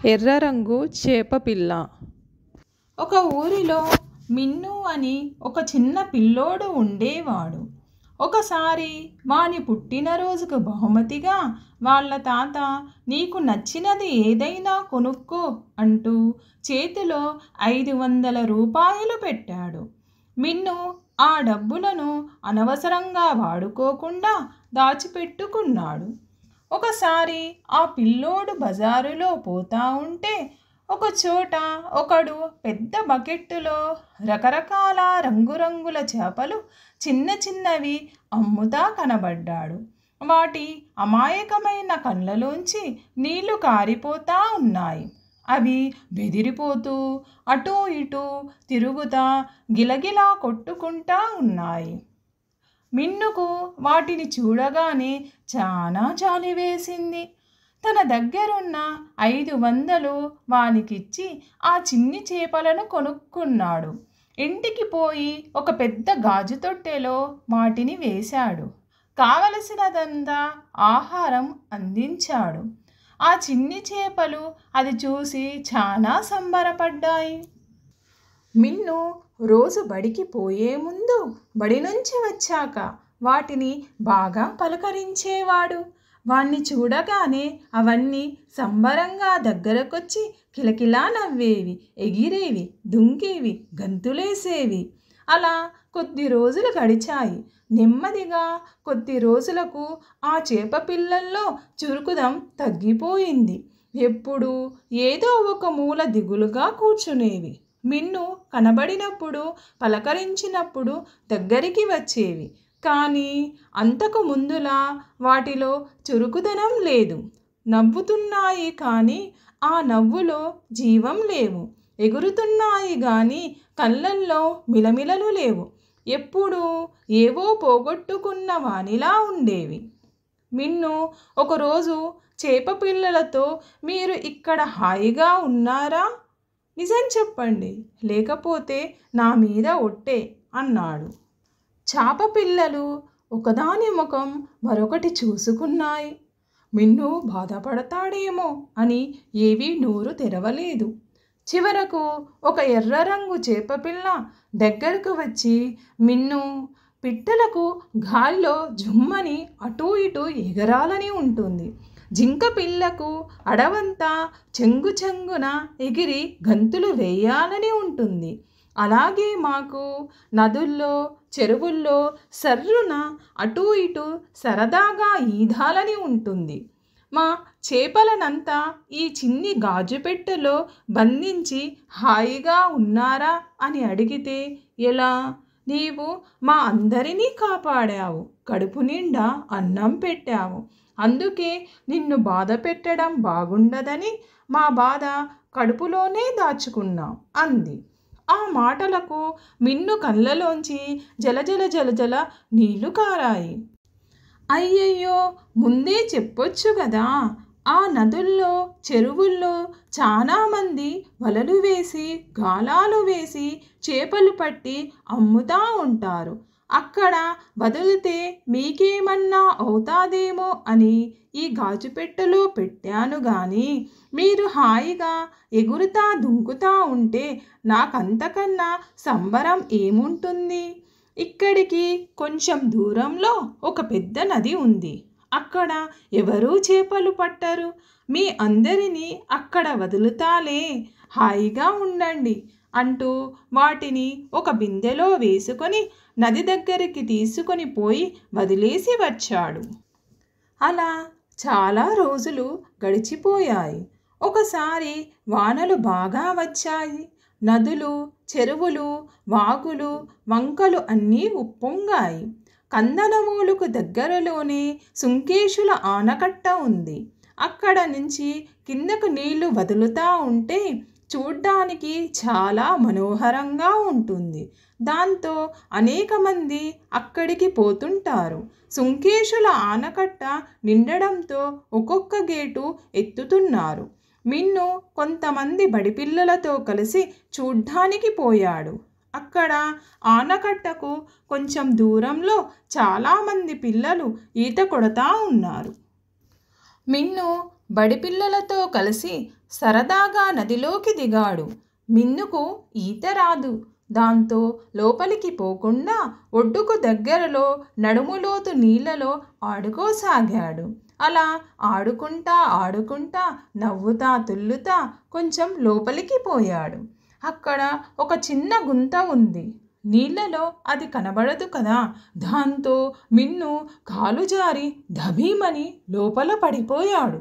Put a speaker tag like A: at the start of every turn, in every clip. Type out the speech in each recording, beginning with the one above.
A: ఎర్ర రంగు చేపపిల్ల.
B: ఒక ఊరిలో మిన్ను అని ఒక చిన్న పిల్లోడు ఉండేవాడు. ఒకసారి వాని పుట్టినరోజుకు బహుమతిగా వాళ్ళ తాత నీకు నచ్చినది ఏదైనా కొనుక్కో అంటూ చేతిలో 500 రూపాయలు పెట్టాడు. మిన్ను ఆ డబ్బులను అనవసరంగా వాడుకోకుండా దాచిపెట్టుకున్నాడు. ఒకసారి ఆ పిల్లోడు బజారులో పోతా ఉంటే ఒక చోట ఒకడు పెద్ద బకెట్టులో రకరకాల రంగురంగుల చేపలు చిన్న చిన్నవి అమ్ముతా కనబడ్డాడు. వాటి అమాయకమైన కళ్ళలోంచి నీళ్లు కారిపోతా ఉన్నాయి. అవి బెదిరిపోతూ అటూ ఇటూ తిరుగుతా గిలగిలా కొట్టుకుంటా ఉన్నాయి. మిన్నుకు వాటిని చూడగానే చాలా జాలి వేసింది. తన దగ్గరున్న 500 వానికిచ్చి ఆ చిన్ని చేపలను కొనుక్కున్నాడు. ఇంటికి పోయి ఒక పెద్ద గాజు తొట్టెలో వాటిని వేశాడు. కావలసినదంతా ఆహారం అందించాడు. ఆ చిన్ని చేపలు అది చూసి చాలా సంబరపడ్డాయి. మిన్ను రోజు బడికి పోయే ముందు బడి నుంచి వచ్చాక వాటిని బాగా పలకరించేవాడు. వాణ్ణి చూడగానే అవన్నీ సంబరంగా దగ్గరకొచ్చి కిలకిలా నవ్వేవి, ఎగిరేవి, దుంకేవి, గంతులేసేవి. అలా కొద్ది రోజులు గడిచాయి. నెమ్మదిగా కొద్ది రోజులకు ఆ చేప పిల్లల్లో చురుకుదం తగ్గిపోయింది. ఎప్పుడూ ఏదో ఒక మూల దిగులుగా కూర్చునేవి. మిన్ను కనబడినప్పుడు పలకరించినప్పుడు దగ్గరికి వచ్చేవి. కానీ అంతకు ముందులా వాటిలో చురుకుదనం లేదు. నవ్వుతున్నాయి కానీ ఆ నవ్వులో జీవం లేవు. ఎగురుతున్నాయి కానీ కళ్ళల్లో మిలమిలలు లేవు. ఎప్పుడూ ఏవో పోగొట్టుకున్న వానిలా ఉండేవి. మిన్ను ఒకరోజు చేప పిల్లలతో మీరు ఇక్కడ హాయిగా ఉన్నారా? నిజం చెప్పండి, లేకపోతే నా మీద ఒట్టే అన్నాడు. చేప పిల్లలు ఒకదాని ముఖం మరొకటి చూసుకున్నాయి. మిన్ను బాధపడతాడేమో అని ఏవీ నోరు తెరవలేదు. చివరకు ఒక ఎర్ర రంగు చేపపిల్ల దగ్గరకు వచ్చి మిన్ను, పిట్టలకు గాలిలో జుమ్మని అటూ ఇటూ ఎగరాలని ఉంటుంది. జింక పిల్లకు అడవంతా చెంగు చెంగున ఎగిరి గంతులు వేయాలని ఉంటుంది. అలాగే మాకు నదుల్లో చెరువుల్లో సర్రున అటూ ఇటూ సరదాగా ఈదాలని ఉంటుంది. మా చేపలనంతా ఈ చిన్ని గాజుపెట్టెలో బంధించి హాయిగా ఉన్నారా అని అడిగితే ఎలా? నీవు మా అందరినీ కాపాడావు, కడుపు నిండా అన్నం పెట్టావు. అందుకే నిన్ను బాధ పెట్టడం బాగుండదని మా బాధ కడుపులోనే దాచుకున్నాం అంది. ఆ మాటలకు మిన్ను కళ్ళలోంచి జలజల జలజల నీళ్లు కారాయి. అయ్యయ్యో, ముందే చెప్పొచ్చు కదా. ఆ నదుల్లో చెరువుల్లో చాలామంది వలలు వేసి గాలాలు వేసి చేపలు పట్టి అమ్ముతా ఉంటారు. అక్కడ వదిలితే మీకేమన్నా అవుతాదేమో అని ఈ గాజుపెట్టెలో పెట్టాను గాని మీరు హాయిగా ఎగురుతా దుంకుతా ఉంటే నాకంతకన్నా సంబరం ఏముంటుంది? ఇక్కడికి కొంచెం దూరంలో ఒక పెద్ద నది ఉంది. అక్కడ ఎవరూ చేపలు పట్టరు. మీ అందరినీ అక్కడ వదులుతాలే, హాయిగా ఉండండి అంటూ వాటిని ఒక బిందెలో వేసుకొని నది దగ్గరికి తీసుకొని పోయి వదిలేసి వచ్చాడు. అలా చాలా రోజులు గడిచిపోయాయి. ఒకసారి వానలు బాగా వచ్చాయి. నదులు, చెరువులు, వాగులు, వంకలు అన్నీ ఉప్పొంగాయి. కందనమూలుకు దగ్గరలోనే సుంకేశుల ఆనకట్ట ఉంది. అక్కడ నుంచి కిందకు నీళ్లు వదులుతా ఉంటే చూడ్డానికి చాలా మనోహరంగా ఉంటుంది. దాంతో అనేక మంది అక్కడికి పోతుంటారు. సుంకేశుల ఆనకట్ట నిండడంతో ఒక్కొక్క గేటు ఎత్తుతున్నారు. మిన్ను కొంతమంది బడిపిల్లలతో కలిసి చూడ్డానికి పోయాడు. అక్కడ ఆనకట్టకు కొంచెం దూరంలో చాలామంది పిల్లలు ఈత కొడతా ఉన్నారు. మిన్ను బడిపిల్లలతో కలిసి సరదాగా నదిలోకి దిగాడు. మిన్నుకు ఈత రాదు. దాంతో లోపలికి పోకుండా ఒడ్డుకు దగ్గరలో నడుములోతు నీళ్లలో ఆడుకోసాగాడు. అలా ఆడుకుంటా ఆడుకుంటా నవ్వుతా తుల్లుతా కొంచెం లోపలికి పోయాడు. అక్కడ ఒక చిన్న గుంత ఉంది. నీళ్లలో అది కనబడదు కదా. దాంతో మిన్ను కాలు జారి ధబీమని లోపల పడిపోయాడు.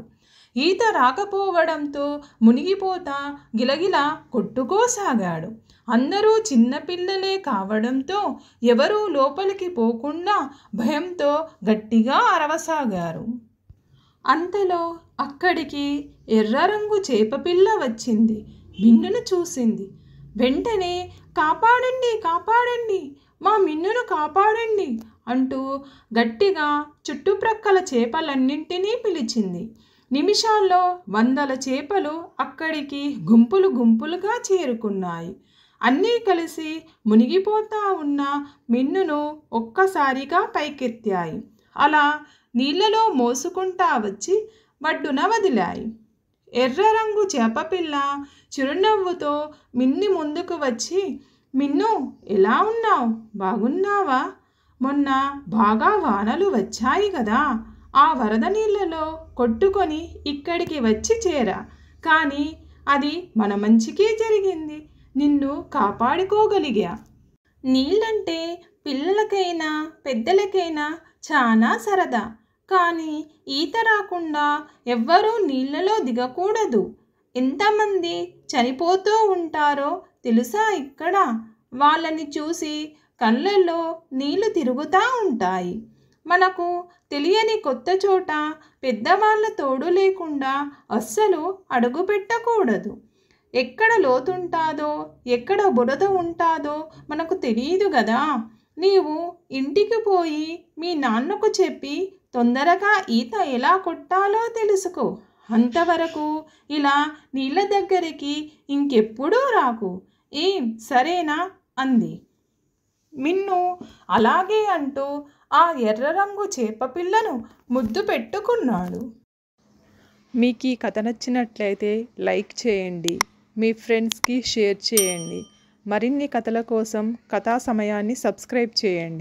B: ఈత రాకపోవడంతో మునిగిపోతా గిలగిలా కొట్టుకోసాగాడు. అందరూ చిన్నపిల్లలే కావడంతో ఎవరూ లోపలికి పోకుండా భయంతో గట్టిగా అరవసాగారు. అంతలో అక్కడికి ఎర్ర రంగు చేపపిల్ల వచ్చింది. మిన్నును చూసింది. వెంటనే కాపాడండి కాపాడండి, మా మిన్నును కాపాడండి అంటూ గట్టిగా చుట్టుప్రక్కల చేపలన్నింటినీ పిలిచింది. నిమిషాల్లో వందల చేపలు అక్కడికి గుంపులు గుంపులుగా చేరుకున్నాయి. అన్నీ కలిసి మునిగిపోతా ఉన్న మిన్నును ఒక్కసారిగా పైకెత్తాయి. అలా నీళ్లలో మోసుకుంటా వచ్చి వడ్డున వదిలాయి. ఎర్ర రంగు చేపపిల్ల చిరునవ్వుతో మిన్ని ముందుకు వచ్చి, మిన్ను ఎలా ఉన్నావు? బాగున్నావా? మొన్న బాగా వానలు వచ్చాయి కదా, ఆ వరద నీళ్ళలో కొట్టుకొని ఇక్కడికి వచ్చి చేరా. కానీ అది మన మంచికే జరిగింది. నిన్ను కాపాడుకోగలిగా. నీళ్ళంటే పిల్లలకైనా పెద్దలకైనా చాలా సరదా. కానీ ఈత రాకుండా ఎవ్వరూ నీళ్ళలో దిగకూడదు. ఎంతమంది చనిపోతూ ఉంటారో తెలుసా ఇక్కడ? వాళ్ళని చూసి కళ్ళల్లో నీళ్లు తిరుగుతూ ఉంటాయి. మనకు తెలియని కొత్త చోట పెద్దవాళ్ళ తోడు లేకుండా అస్సలు అడుగు పెట్టకూడదు. ఎక్కడ లోతుంటాదో ఎక్కడ బురద ఉంటాదో మనకు తెలియదు కదా. నీవు ఇంటికి పోయి మీ నాన్నకు చెప్పి తొందరగా ఈత ఎలా కొట్టాలో తెలుసుకో. అంతవరకు ఇలా నీళ్ళ దగ్గరికి ఇంకెప్పుడూ రాకు. ఏం సరేనా అంది. మిన్ను అలాగే అంటూ ఆ ఎర్ర రంగు చేపపిల్లను ముద్దు పెట్టుకున్నాడు.
A: మీకు ఈ కథ నచ్చినట్లయితే లైక్ చేయండి, మీ ఫ్రెండ్స్కి షేర్ చేయండి. మరిన్ని కథల కోసం కథా సమయాన్ని సబ్స్క్రైబ్ చేయండి.